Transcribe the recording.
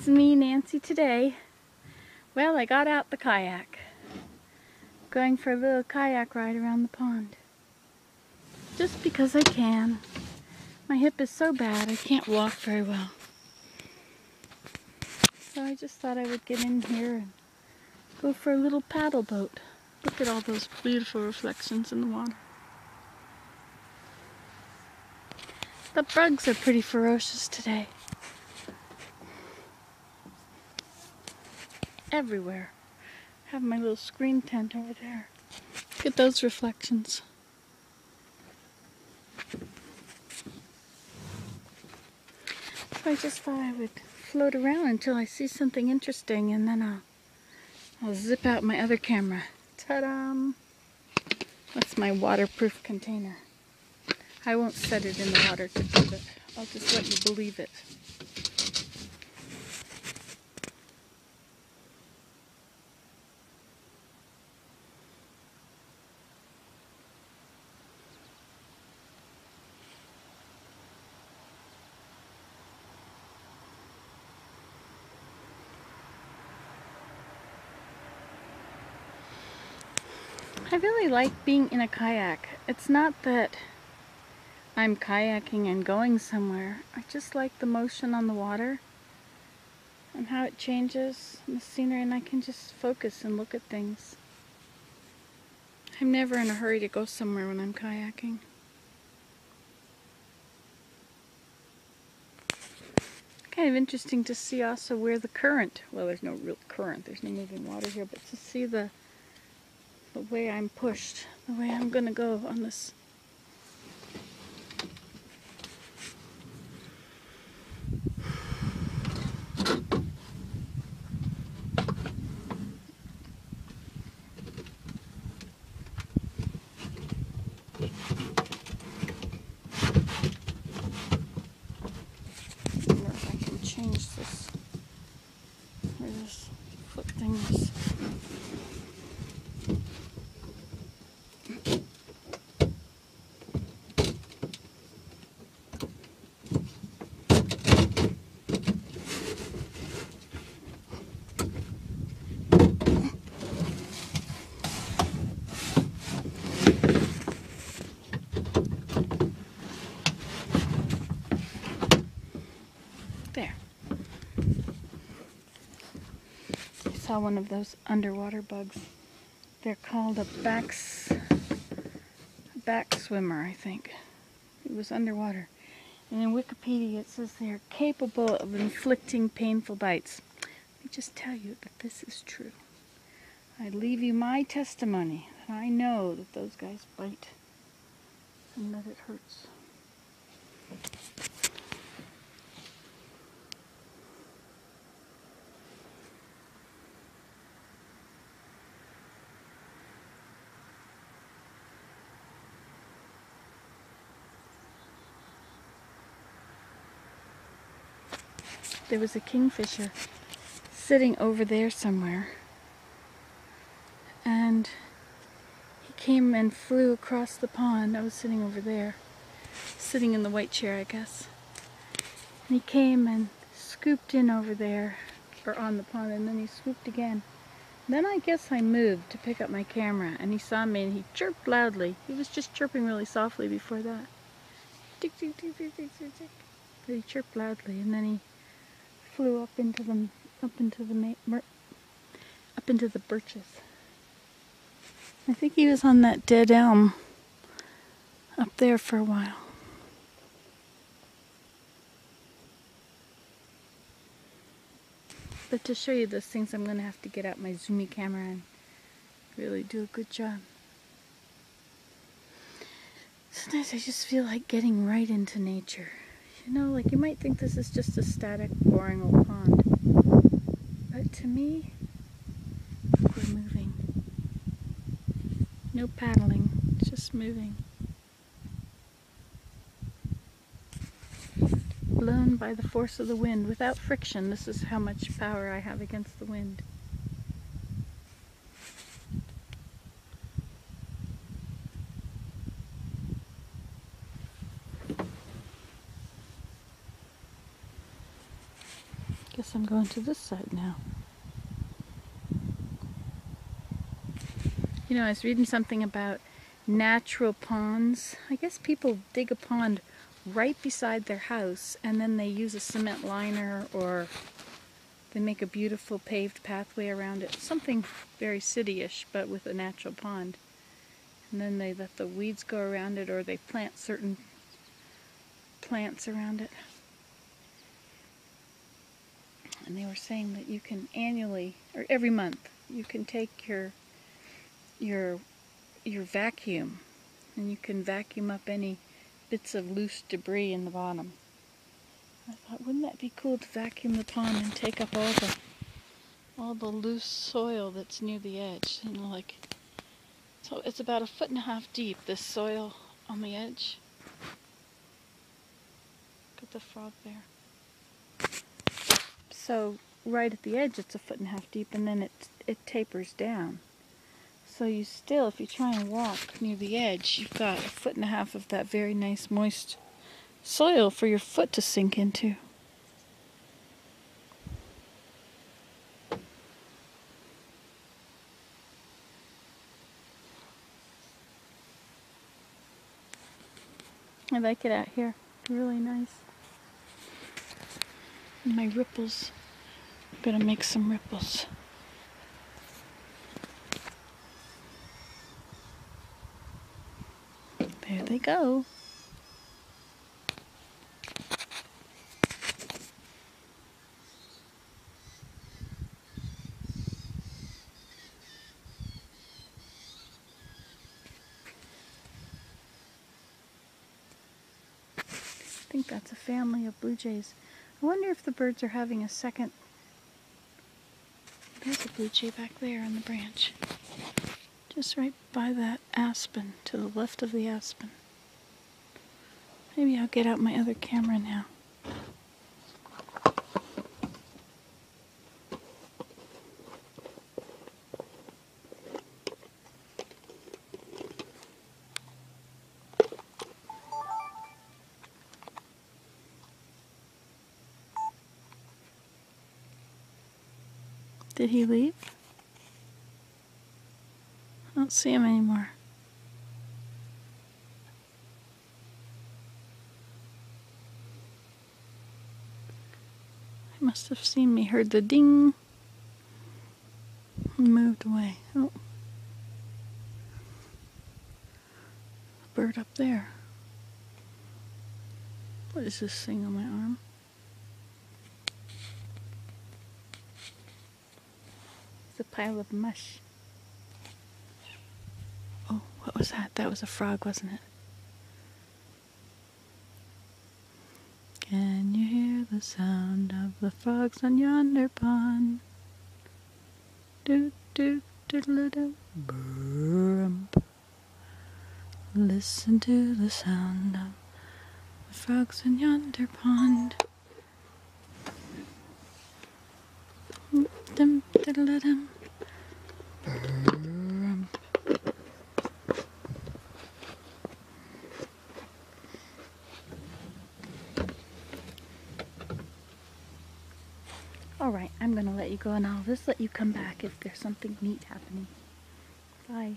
It's me, Nancy, today. Well, I got out the kayak. Going for a little kayak ride around the pond. Just because I can. My hip is so bad I can't walk very well. So I just thought I would get in here and go for a little paddle boat. Look at all those beautiful reflections in the water. The bugs are pretty ferocious today. Everywhere. I have my little screen tent over there. Look at those reflections. So I just thought I would float around until I see something interesting, and then I'll zip out my other camera. Ta-da! That's my waterproof container. I won't set it in the water to prove it. I'll just let you believe it. I really like being in a kayak. It's not that I'm kayaking and going somewhere. I just like the motion on the water and how it changes the scenery, and I can just focus and look at things. I'm never in a hurry to go somewhere when I'm kayaking. Kind of interesting to see also where the current, well, there's no real current, there's no moving water here, but to see the way I'm pushed, the way I'm going to go on this. I wonder if I can change this, where this foot thing is. There. I saw one of those underwater bugs. They're called a back swimmer, I think. It was underwater. And in Wikipedia it says they are capable of inflicting painful bites. Let me just tell you that this is true. I leave you my testimony that I know that those guys bite and that it hurts. There was a kingfisher sitting over there somewhere, and he came and flew across the pond. I was sitting over there, sitting in the white chair, I guess. And he came and scooped in over there, or on the pond, and then he swooped again. Then I guess I moved to pick up my camera, and he saw me and he chirped loudly. He was just chirping really softly before that. Tick, tick, tick, tick, tick, tick, tick. But he chirped loudly, and then he flew up into the birches. I think he was on that dead elm up there for a while. But to show you those things, I'm going to have to get out my zoomy camera and really do a good job. Sometimes I just feel like getting right into nature. You know, like you might think this is just a static, boring old pond. But to me, we're moving. No paddling, just moving. Blown by the force of the wind without friction. This is how much power I have against the wind. Guess I'm going to this side now. You know, I was reading something about natural ponds. I guess people dig a pond right beside their house and then they use a cement liner or they make a beautiful paved pathway around it. Something very city-ish, but with a natural pond. And then they let the weeds go around it or they plant certain plants around it. And they were saying that you can annually, or every month, you can take your vacuum and you can vacuum up any bits of loose debris in the bottom. I thought, wouldn't that be cool to vacuum the pond and take up all the loose soil that's near the edge? You know, like, so it's about 1.5 feet deep, this soil on the edge. Look at the frog there. So right at the edge it's 1.5 feet deep and then it tapers down. So you still, if you try and walk near the edge, you've got 1.5 feet of that very nice moist soil for your foot to sink into. I like it out here. Really nice. And my ripples. I'm gonna make some ripples. There they go. I think that's a family of blue jays. I wonder if the birds are having a second. There's a blue jay back there on the branch. Just right by that aspen, to the left of the aspen. Maybe I'll get out my other camera now. Did he leave? I don't see him anymore. He must have seen me, heard the ding, and moved away. Oh. Bird up there. What is this thing on my arm? It's a pile of mush. Oh, what was that? That was a frog, wasn't it? Can you hear the sound of the frogs on yonder pond? Doot doot doodle doo. Brump. Listen to the sound of the frogs in yonder pond. Dum diddle dum. Brump. Alright, I'm gonna let you go and I'll just let you come back if there's something neat happening. Bye.